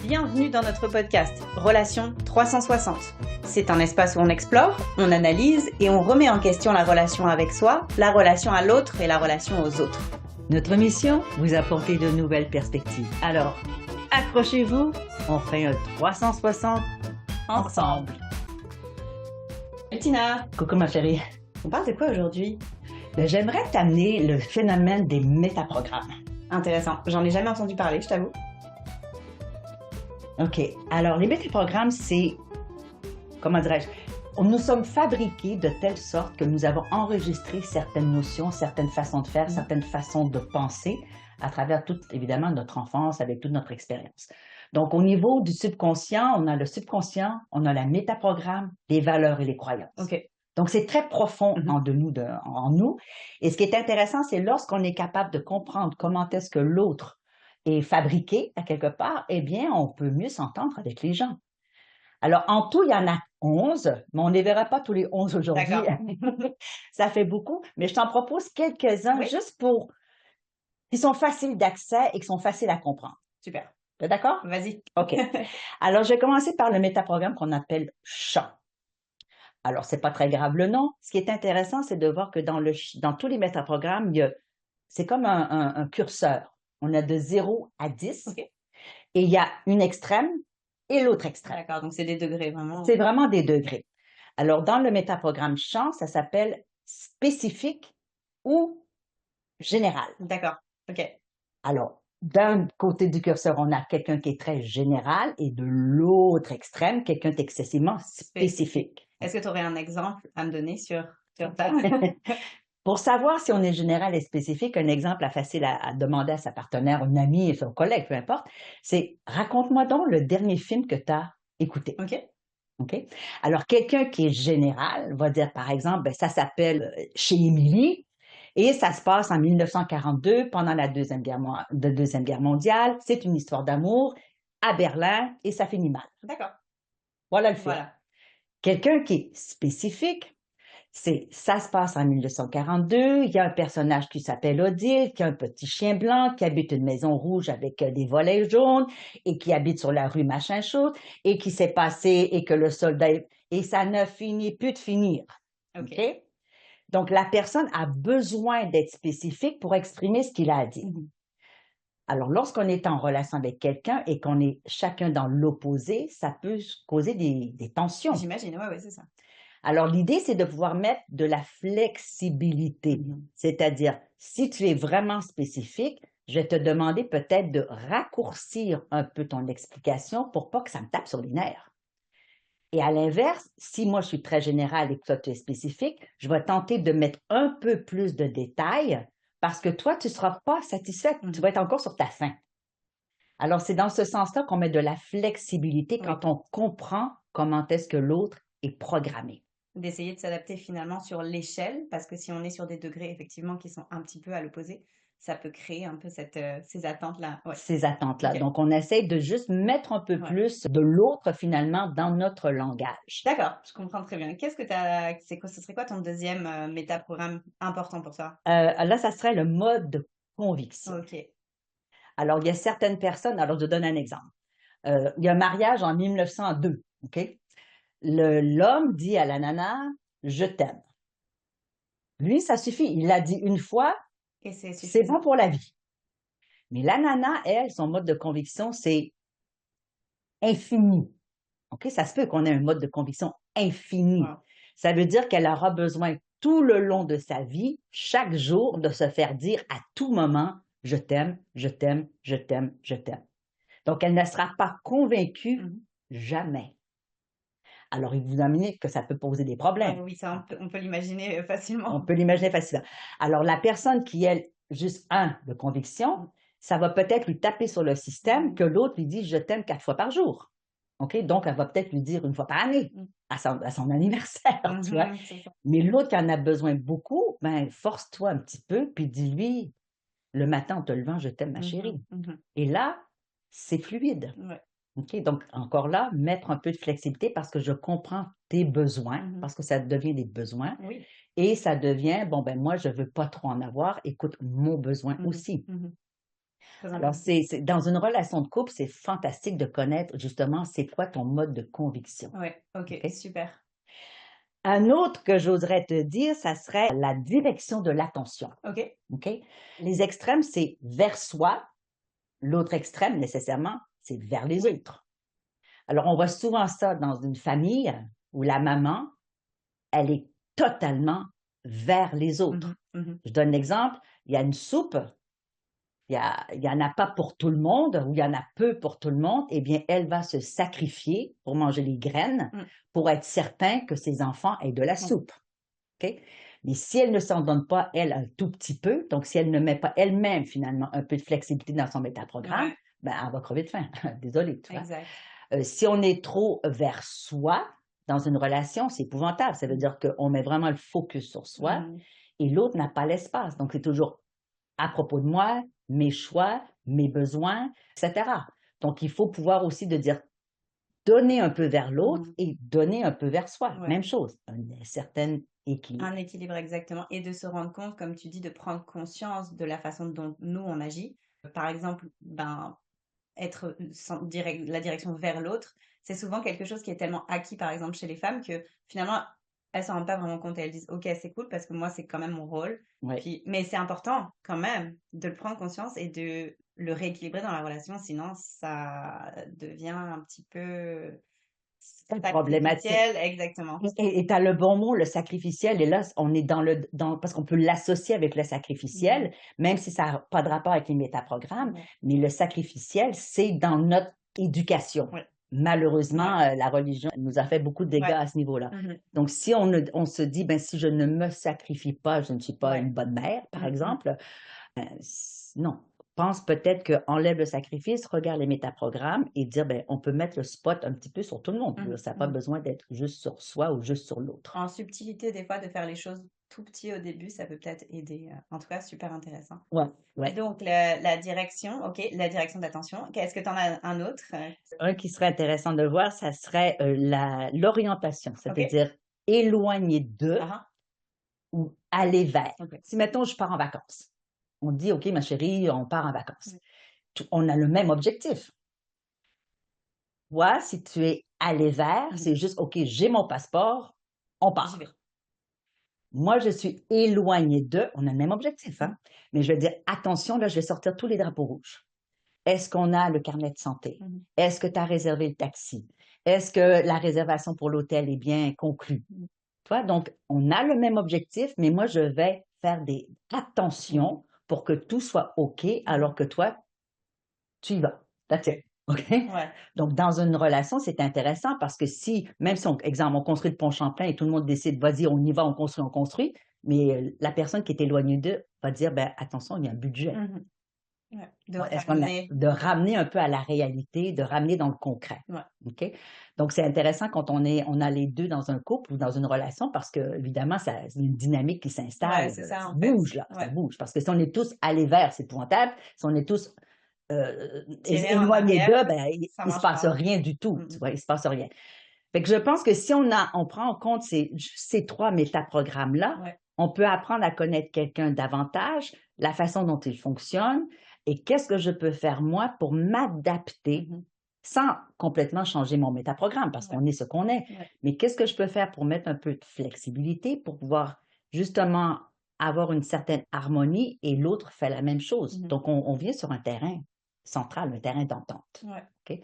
Bienvenue dans notre podcast Relations 360. C'est un espace où on explore, on analyse et on remet en question la relation avec soi, la relation à l'autre et la relation aux autres. Notre mission, vous apporter de nouvelles perspectives. Alors, accrochez-vous, on fait un 360 ensemble. Tina, Coucou ma chérie. on parle de quoi aujourd'hui? J'aimerais t'amener le phénomène des métaprogrammes. Intéressant, j'en ai jamais entendu parler, je t'avoue. OK. Alors, les métaprogrammes, c'est, comment dirais-je, nous sommes fabriqués de telle sorte que nous avons enregistré certaines notions, certaines façons de faire, certaines façons de penser à travers toute, évidemment, notre enfance, avec toute notre expérience. Donc, au niveau du subconscient, on a le subconscient, on a la métaprogramme, les valeurs et les croyances. OK. Donc, c'est très profond en nous. Et ce qui est intéressant, c'est lorsqu'on est capable de comprendre comment est-ce que l'autre est fabriqué à quelque part, eh bien, on peut mieux s'entendre avec les gens. Alors, en tout, il y en a 11, mais on ne les verra pas tous les 11 aujourd'hui. D'accord. Ça fait beaucoup, mais je t'en propose quelques-uns Oui. juste pour qui sont faciles d'accès et qui sont faciles à comprendre. Super. T'es d'accord? Vas-y. OK. Alors, je vais commencer par le métaprogramme qu'on appelle CHA. Alors, c'est pas très grave le nom. Ce qui est intéressant, c'est de voir que dans tous les métaprogrammes, c'est comme un curseur. On a de 0 à 10 OK. et il y a une extrême et l'autre extrême. D'accord, donc c'est des degrés vraiment. C'est vraiment des degrés. Alors, dans le métaprogramme champ, ça s'appelle spécifique ou général. D'accord, OK. Alors, d'un côté du curseur, on a quelqu'un qui est très général et de l'autre extrême, quelqu'un d'excessivement spécifique. Est-ce que tu aurais un exemple à me donner sur ça? Pour savoir si on est général et spécifique, un exemple facile à demander à sa partenaire, un ami, son collègue, peu importe, c'est raconte-moi donc le dernier film que tu as écouté. OK. OK? Alors, quelqu'un qui est général va dire, par exemple, ben, ça s'appelle Chez Émilie et ça se passe en 1942 pendant la Deuxième Guerre mondiale. C'est une histoire d'amour à Berlin et ça finit mal. D'accord. Voilà le film. Voilà. Quelqu'un qui est spécifique, ça se passe en 1942, il y a un personnage qui s'appelle Odile, qui a un petit chien blanc, qui habite une maison rouge avec des volets jaunes et qui habite sur la rue machin chose et qui s'est passé et que le soldat et ça ne finit plus de finir. OK. OK? Donc la personne a besoin d'être spécifique pour exprimer ce qu'il a à dire. Alors, lorsqu'on est en relation avec quelqu'un et qu'on est chacun dans l'opposé, ça peut causer des tensions. J'imagine, ouais, c'est ça. Alors, l'idée, c'est de pouvoir mettre de la flexibilité. C'est-à-dire, si tu es vraiment spécifique, je vais te demander peut-être de raccourcir un peu ton explication pour pas que ça me tape sur les nerfs. Et à l'inverse, si moi je suis très générale et que toi tu es spécifique, je vais tenter de mettre un peu plus de détails parce que toi, tu ne seras pas satisfaite. Tu vas être encore sur ta faim. Alors, c'est dans ce sens-là qu'on met de la flexibilité quand on comprend comment est-ce que l'autre est programmé. D'essayer de s'adapter finalement sur l'échelle, parce que si on est sur des degrés effectivement qui sont un petit peu à l'opposé, ça peut créer un peu ces attentes-là. Ouais. Ces attentes-là. OK. Donc, on essaie de juste mettre un peu plus de l'autre finalement dans notre langage. D'accord, je comprends très bien. Qu'est-ce que ce serait quoi ton deuxième métaprogramme important pour toi? Là, ça serait le mode de conviction. OK. Alors, il y a certaines personnes, alors je donne un exemple. Il y a un mariage en 1902, OK? L'homme dit à la nana, je t'aime. Lui, ça suffit. Il l'a dit une fois, Et c'est c'est suffisant. bon pour la vie. Mais la nana, elle, son mode de conviction, c'est infini. OK? Ça se peut qu'on ait un mode de conviction infini. Wow. Ça veut dire qu'elle aura besoin tout le long de sa vie, chaque jour, de se faire dire à tout moment, je t'aime, je t'aime, je t'aime, je t'aime. Donc, elle ne sera pas convaincue jamais. Alors, il vous amène que ça peut poser des problèmes. Oui, ça, on peut l'imaginer facilement. On peut l'imaginer facilement. Alors, la personne qui est juste de conviction, ça va peut-être lui taper sur le système que l'autre lui dit « je t'aime 4 fois par jour ». OK? Donc, elle va peut-être lui dire une fois par année, à son anniversaire, tu vois. Mais l'autre qui en a besoin beaucoup, ben, force-toi un petit peu, puis dis-lui, le matin en te levant, je t'aime, ma chérie. Et là, c'est fluide. Ouais. OK? Donc, encore là, mettre un peu de flexibilité parce que je comprends tes besoins, parce que ça devient des besoins. Oui. Et ça devient, bon, ben, moi, je veux pas trop en avoir, écoute mon besoin aussi. Très Alors, important. dans une relation de couple, c'est fantastique de connaître justement c'est quoi ton mode de conviction. Ouais, OK, OK? super. Un autre que j'oserais te dire, ça serait la direction de l'attention. OK. OK? Les extrêmes, c'est vers soi. L'autre extrême, nécessairement, c'est vers les Oui. autres. Alors, on voit souvent ça dans une famille où la maman, elle est totalement vers les Mmh. autres. Mmh. Je donne l'exemple, il y a une soupe, il y en a pas pour tout le monde ou il y en a peu pour tout le monde, eh bien, elle va se sacrifier pour manger les graines Mmh. pour être certain que ses enfants aient de la Mmh. soupe. OK? Mais si elle ne s'en donne pas, elle, un tout petit peu, donc si elle ne met pas elle-même, finalement, un peu de flexibilité dans son métaprogramme, Ouais, ben, elle va crever de faim. Désolée, tu vois? exact. Si on est trop vers soi dans une relation, c'est épouvantable. Ça veut Mmh. dire qu'on met vraiment le focus sur soi Mmh. et l'autre n'a pas l'espace. Donc, c'est toujours à propos de moi, mes choix, mes besoins, etc. Donc, il faut pouvoir aussi de dire donner un peu vers l'autre Mmh. et donner un peu vers soi. Ouais. Même chose, un certain Un équilibre. équilibre exactement et de se rendre compte, comme tu dis, de prendre conscience de la façon dont nous on agit. Par exemple, ben, être, sans la direction vers l'autre, c'est souvent quelque chose qui est tellement acquis, par exemple, chez les femmes que finalement, elles s'en rendent pas vraiment compte et elles disent: «OK, c'est cool parce que moi, c'est quand même mon rôle». Oui, Puis mais c'est important quand même de le prendre conscience et de le rééquilibrer dans la relation, sinon ça devient un petit peu c'est problématique. sacrificiel exactement. Et tu as le bon mot, le sacrificiel. Et là, on est parce qu'on peut l'associer avec le Mmh. sacrificiel, même si ça n'a pas de rapport avec les métaprogrammes. Ouais, Mais le sacrificiel, c'est dans notre éducation. ouais, ouais, Malheureusement, la religion nous a fait beaucoup de dégâts ouais. à ce niveau-là. Mmh. Donc, si on se dit, ben, si je ne me sacrifie pas, je ne suis pas Ouais. une bonne mère, par Mmh mh. exemple, non. Pense peut-être qu'enlève le sacrifice, regarde les métaprogrammes et dire, ben, on peut mettre le spot un petit peu sur tout le monde. Mmh. Ça n'a pas Mmh. besoin d'être juste sur soi ou juste sur l'autre. En subtilité, des fois, de faire les choses tout petit au début, ça peut peut-être aider, en tout cas, super intéressant. Ouais, Et ouais. donc la direction, OK, la direction d'attention. OK, est-ce que tu en as un autre? Un qui serait intéressant de voir, ça serait l'orientation, OK. c'est-à-dire éloigner de Ah ah. ou aller vers. OK. Si, mettons, je pars en vacances, on dit, OK, ma chérie, on part en vacances. Mmh. On a le même objectif. Toi, si tu es allé vers, Mmh. c'est juste, OK, j'ai mon passeport, on J'y vais. part. Moi, je suis éloignée d'eux. On a le même objectif, Mmh. hein? Mais je vais dire, attention, là, je vais sortir tous les drapeaux rouges. Est-ce qu'on a le carnet de santé? Mmh. Est-ce que tu as réservé le taxi? Est-ce que la réservation pour l'hôtel est bien conclue? Mmh. Tu vois, donc, on a le même objectif, mais moi, je vais faire des Mmh. attentions pour que tout soit OK, Mmh. alors que toi, tu y vas. That's it. OK? Ouais. Donc, dans une relation, c'est intéressant parce que si, même si exemple, on construit le pont Champlain et tout le monde décide, vas-y, on y va, on construit, mais la personne qui est éloignée d'eux va dire, ben, attention, il y a un budget. Mmh. Ouais. De Est-ce qu'on a ramener. de ramener un peu à la réalité, de ramener dans le concret. Ouais. OK? Donc, c'est intéressant quand on a les 2 dans un couple ou dans une relation parce que évidemment, c'est une dynamique qui Ouais, s'installe, c'est ça, ça en fait. bouge là, ça Ouais. bouge. Parce que si on est tous allés vers, c'est épouvantable. Si on est tous, Tirer en éloignés arrière, d'eux, ben, ça il se marche passe pas. rien du tout, Mmh tu mh. vois? Il se passe rien. Fait que je pense que si on prend en compte ces 3 métaprogrammes-là, Ouais. on peut apprendre à connaître quelqu'un davantage, la façon dont il fonctionne et qu'est-ce que je peux faire moi pour m'adapter Mmh. sans complètement changer mon métaprogramme parce Ouais. qu'on est ce qu'on est. Ouais. Mais qu'est-ce que je peux faire pour mettre un peu de flexibilité pour pouvoir justement avoir une certaine harmonie et l'autre fait la même chose. Mmh. Donc, on vient sur un terrain central, un terrain d'entente. Ouais. OK?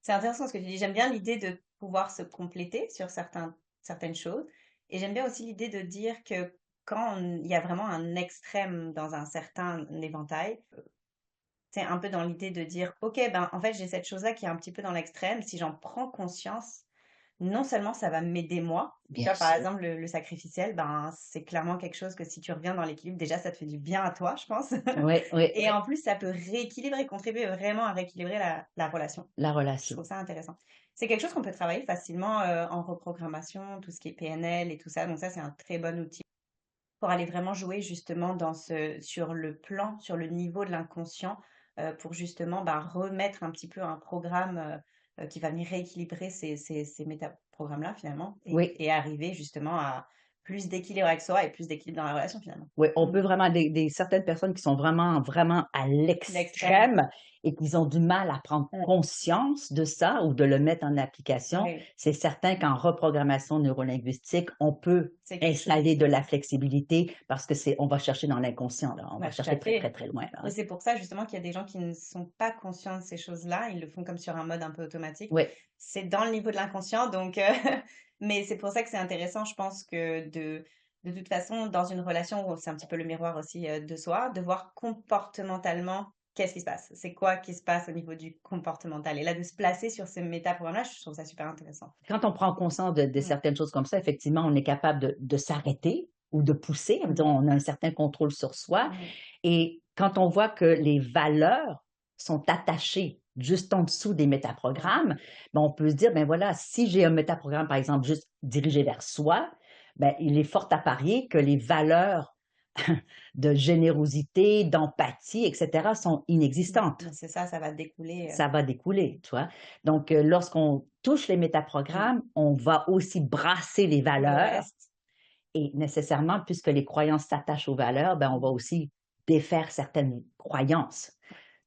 C'est intéressant ce que tu dis. J'aime bien l'idée de pouvoir se compléter sur certaines choses. Et j'aime bien aussi l'idée de dire que quand il y a vraiment un extrême dans un certain éventail, c'est un peu dans l'idée de dire, OK, ben, en fait, j'ai cette chose-là qui est un petit peu dans l'extrême. Si j'en prends conscience, non seulement ça va m'aider moi, tu Bien vois, par sûr. exemple, le sacrificiel, ben, c'est clairement quelque chose que si tu reviens dans l'équilibre, déjà, ça te fait du bien à toi, je pense. Oui, oui, Et oui. en plus, ça peut rééquilibrer, contribuer vraiment à rééquilibrer la relation. La Je relation. trouve ça intéressant. C'est quelque chose qu'on peut travailler facilement en reprogrammation, tout ce qui est PNL et tout ça. Donc ça, c'est un très bon outil pour aller vraiment jouer justement sur le plan, sur le niveau de l'inconscient, pour justement bah, remettre un petit peu un programme qui va venir rééquilibrer ces métaprogrammes-là finalement Oui, et arriver justement plus d'équilibre avec soi et plus d'équilibre dans la relation finalement. Oui, on peut vraiment certaines personnes qui sont vraiment, vraiment à L'extrême. l'extrême et qui ont du mal à prendre conscience de ça ou de le mettre en application. Oui, C'est certain qu'en reprogrammation neurolinguistique, on peut c'est quelque chose. installer de la flexibilité parce que on va chercher dans l'inconscient, là. On va Bah, tout à chercher très, très, fait. très loin, là, Et hein. c'est pour ça justement qu'il y a des gens qui ne sont pas conscients de ces choses-là. Ils le font comme sur un mode un peu automatique. Oui, C'est dans le niveau de l'inconscient, donc mais c'est pour ça que c'est intéressant, je pense que de toute façon, dans une relation où c'est un petit peu le miroir aussi, de soi, de voir comportementalement qu'est-ce qui se passe? C'est quoi qui se passe au niveau du comportemental? Et là, de se placer sur ce métaprogramme-là, je trouve ça super intéressant. quand on prend conscience de Mmh. certaines choses comme ça, effectivement, on est capable de s'arrêter ou de pousser. Mmh. On a un certain contrôle sur soi. Mmh. Et quand on voit que les valeurs sont attachées juste en dessous des Ouais. métaprogrammes, ben, on peut se dire, ben voilà, si j'ai un métaprogramme, par exemple, juste dirigé vers soi, ben, il est fort à parier que les valeurs de générosité, d'empathie, etc., sont inexistantes. Bah, c'est ça, ça va découler, Ça va découler, tu vois. Donc, lorsqu'on touche les métaprogrammes, on va aussi brasser les tout le valeurs reste. et nécessairement, puisque les croyances s'attachent aux valeurs, ben, on va aussi défaire certaines croyances.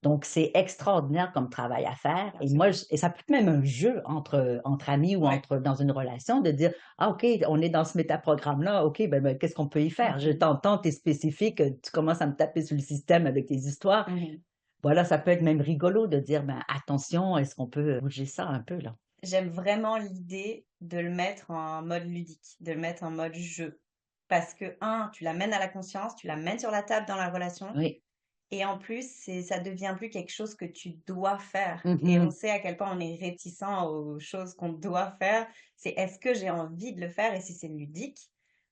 Donc, c'est extraordinaire comme travail à faire. Et moi, Absolument. et ça peut être même un jeu entre amis ou Ouais. dans une relation de dire, ah, OK, on est dans ce métaprogramme-là. OK, ben, qu'est-ce qu'on peut y faire? Je Mmh. t'entends, t'es spécifique, tu commences à me taper sur le système avec tes histoires. Mmh. Voilà, ça peut être même rigolo de dire, ben, attention, est-ce qu'on peut bouger ça un peu, là? J'aime vraiment l'idée de le mettre en mode ludique, de le mettre en mode jeu. Parce que, un, tu l'amènes à la conscience, tu l'amènes sur la table dans la relation, Oui. et en plus, ça devient plus quelque chose que tu dois faire. Et on Mhm. sait à quel point on est réticent aux choses qu'on doit faire. C'est est-ce que j'ai envie de le faire? Et si c'est ludique,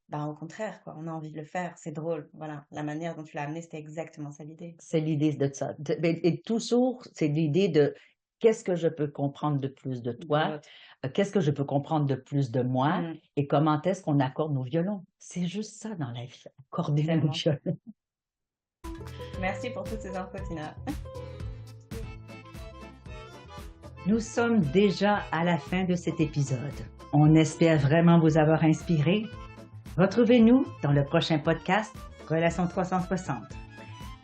ben au contraire, quoi, on a envie de le faire. C'est drôle. Voilà, la manière dont tu l'as amené, c'était exactement ça l'idée. C'est l'idée de ça. Et toujours, c'est l'idée de qu'est-ce que je peux comprendre de plus de De toi, l'autre. qu'est-ce que je peux comprendre de plus de moi, Mmh, et comment est-ce qu'on accorde nos violons. C'est juste ça dans la vie, accorder nos tellement. violons. Merci pour toutes ces infos, Tina. Nous sommes déjà à la fin de cet épisode. On espère vraiment vous avoir inspiré. Retrouvez-nous dans le prochain podcast Relations 360.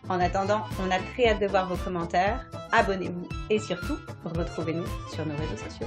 En attendant, on a très hâte de voir vos commentaires. Abonnez-vous et surtout, retrouvez-nous sur nos réseaux sociaux.